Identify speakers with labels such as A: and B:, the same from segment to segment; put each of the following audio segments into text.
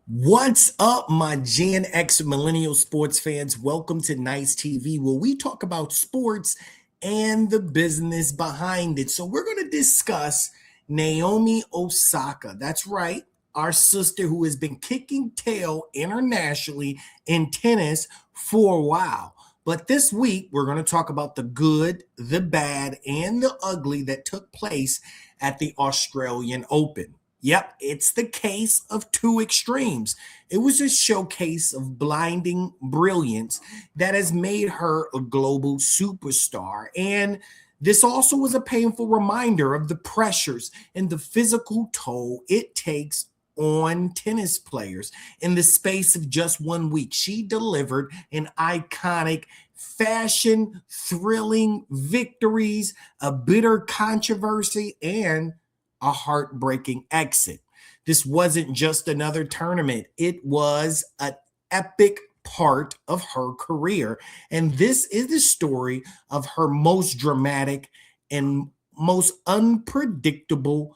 A: What's up, my GNX Millennial Sports fans? Welcome to Nice TV, where we talk about sports and the business behind it. So, we're going to discuss Naomi Osaka. That's right, our sister who has been kicking tail internationally in tennis for a while. But this week, we're going to talk about the good, the bad, and the ugly that took place at the Australian Open. Yep, it's the case of two extremes. It was a showcase of blinding brilliance that has made her a global superstar. And this also was a painful reminder of the pressures and the physical toll it takes on tennis players. In the space of just 1 week, she delivered an iconic fashion, thrilling victories, a bitter controversy, and a heartbreaking exit. This wasn't just another tournament, it was an epic part of her career. And this is the story of her most dramatic and most unpredictable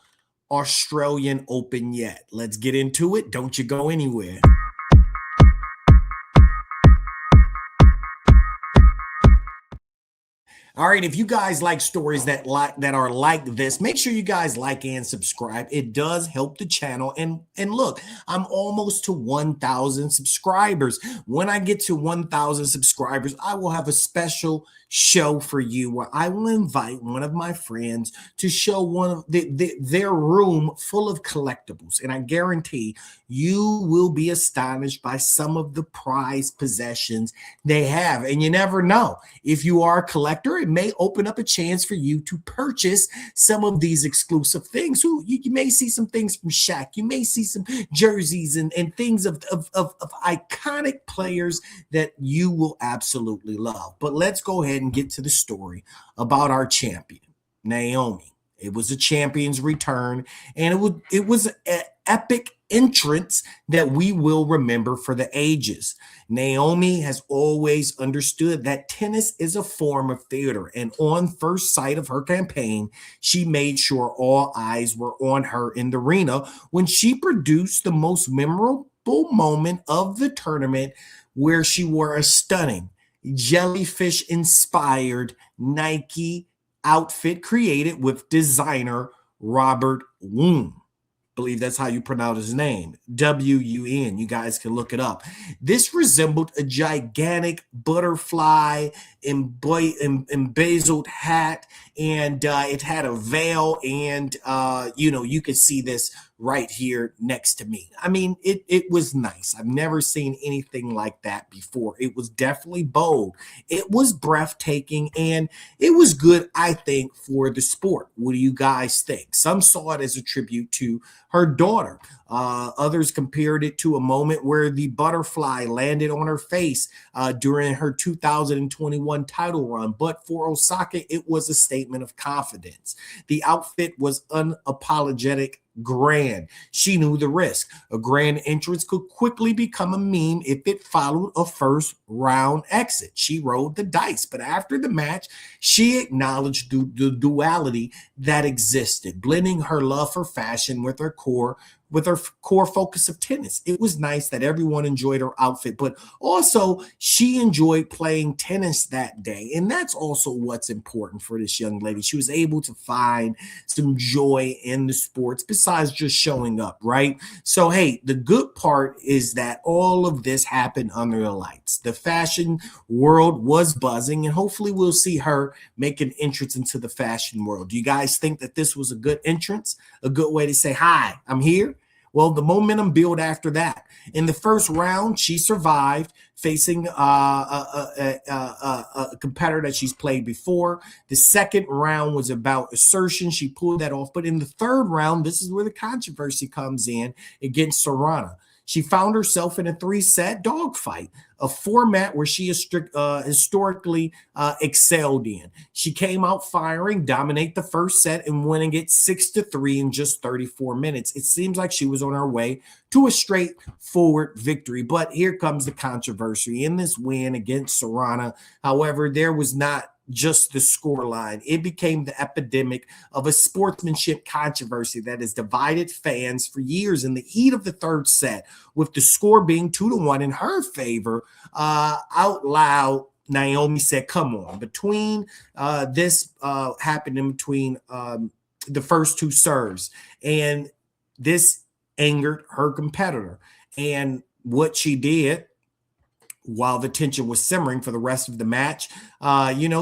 A: Australian Open yet. Let's get into it. Don't you go anywhere. All right, if you guys like stories that are like this, make sure you guys like and subscribe. It does help the channel. And look, I'm almost to 1,000 subscribers. When I get to 1,000 subscribers, I will have a special show for you where I will invite one of my friends to show one of their room full of collectibles, and I guarantee you will be astonished by some of the prized possessions they have. And you never know, if you are a collector, it may open up a chance for you to purchase some of these exclusive things. You may see some things from Shaq. You may see some jerseys and things of iconic players that you will absolutely love. But let's go ahead and get to the story about our champion, Naomi. It was a champion's return, and it was an epic entrance that we will remember for the ages. Naomi has always understood that tennis is a form of theater, and on first sight of her campaign, she made sure all eyes were on her in the arena when she produced the most memorable moment of the tournament, where she wore a stunning jellyfish inspired Nike outfit created with designer Robert Woon. Believe that's how you pronounce his name, W-U-N. You guys can look it up. This resembled a gigantic butterfly embezzled hat, and it had a veil, and you could see this right here next to me. I mean, it was nice. I've never seen anything like that before. It was definitely bold. It was breathtaking, and it was good, I think, for the sport. What do you guys think? Some saw it as a tribute to her daughter. Others compared it to a moment where the butterfly landed on her face during her 2021 title run. But for Osaka, it was a statement of confidence. The outfit was unapologetic grand. She knew the risk. A grand entrance could quickly become a meme if it followed a first round exit. She rolled the dice, but after the match, she acknowledged the duality that existed, blending her love for fashion with her core focus of tennis. It was nice that everyone enjoyed her outfit, but also she enjoyed playing tennis that day. And that's also what's important for this young lady. She was able to find some joy in the sports besides just showing up, right? So, hey, the good part is that all of this happened under the lights. The fashion world was buzzing, and hopefully we'll see her make an entrance into the fashion world. Do you guys think that this was a good entrance? A good way to say, hi, I'm here? Well, the momentum built after that. In the first round, she survived, facing a competitor that she's played before. The second round was about assertion. She pulled that off. But in the third round, this is where the controversy comes in against Serrano. She found herself in a 3-set dogfight, a format where she historically excelled in. She came out firing, dominate the first set, and winning it 6-3 in just 34 minutes. It seems like she was on her way to a straightforward victory. But here comes the controversy in this win against Serrano. However, there was not just the scoreline. It became the epidemic of a sportsmanship controversy that has divided fans for years. In the heat of the third set, with the score being 2-1 in her favor, out loud, Naomi said, "Come on." Between this happened in between the first two serves, and this angered her competitor. And what she did, while the tension was simmering for the rest of the match,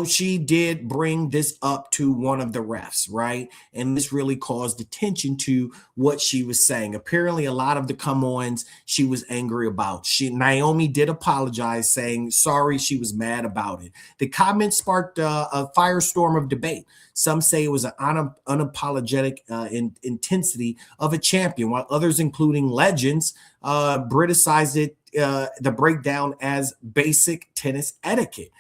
A: she did bring this up to one of the refs, right? And this really caused attention to what she was saying. Apparently, a lot of the come-ons she was angry about. Naomi did apologize, saying sorry, she was mad about it. The comment sparked a firestorm of debate. Some say it was an unapologetic intensity of a champion, while others, including legends, criticized it, the breakdown, as basic tennis etiquette.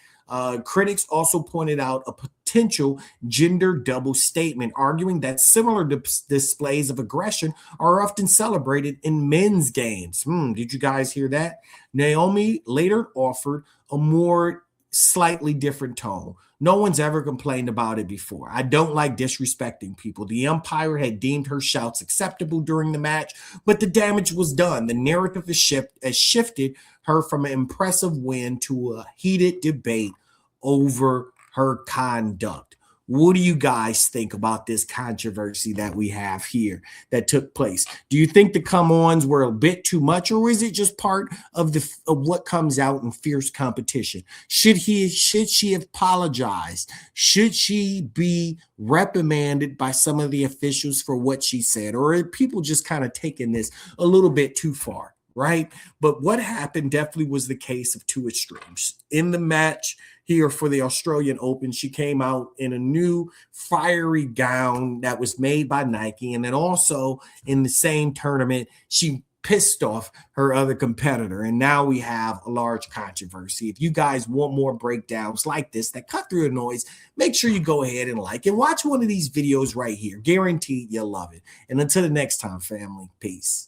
A: Critics also pointed out a potential gender double statement, arguing that similar displays of aggression are often celebrated in men's games. Did you guys hear that? Naomi later offered a more slightly different tone. No one's ever complained about it before. I don't like disrespecting people. The umpire had deemed her shouts acceptable during the match, but the damage was done. The narrative has shifted her from an impressive win to a heated debate over her conduct. What do you guys think about this controversy that we have here that took place? Do you think the come-ons were a bit too much, or is it just part of what comes out in fierce competition? Should she have apologized? Should she be reprimanded by some of the officials for what she said? Or are people just kind of taking this a little bit too far? Right? But what happened definitely was the case of two extremes. In the match here for the Australian Open, she came out in a new fiery gown that was made by Nike. And then also in the same tournament, she pissed off her other competitor. And now we have a large controversy. If you guys want more breakdowns like this that cut through the noise, make sure you go ahead and like and watch one of these videos right here. Guaranteed you'll love it. And until the next time, family, peace.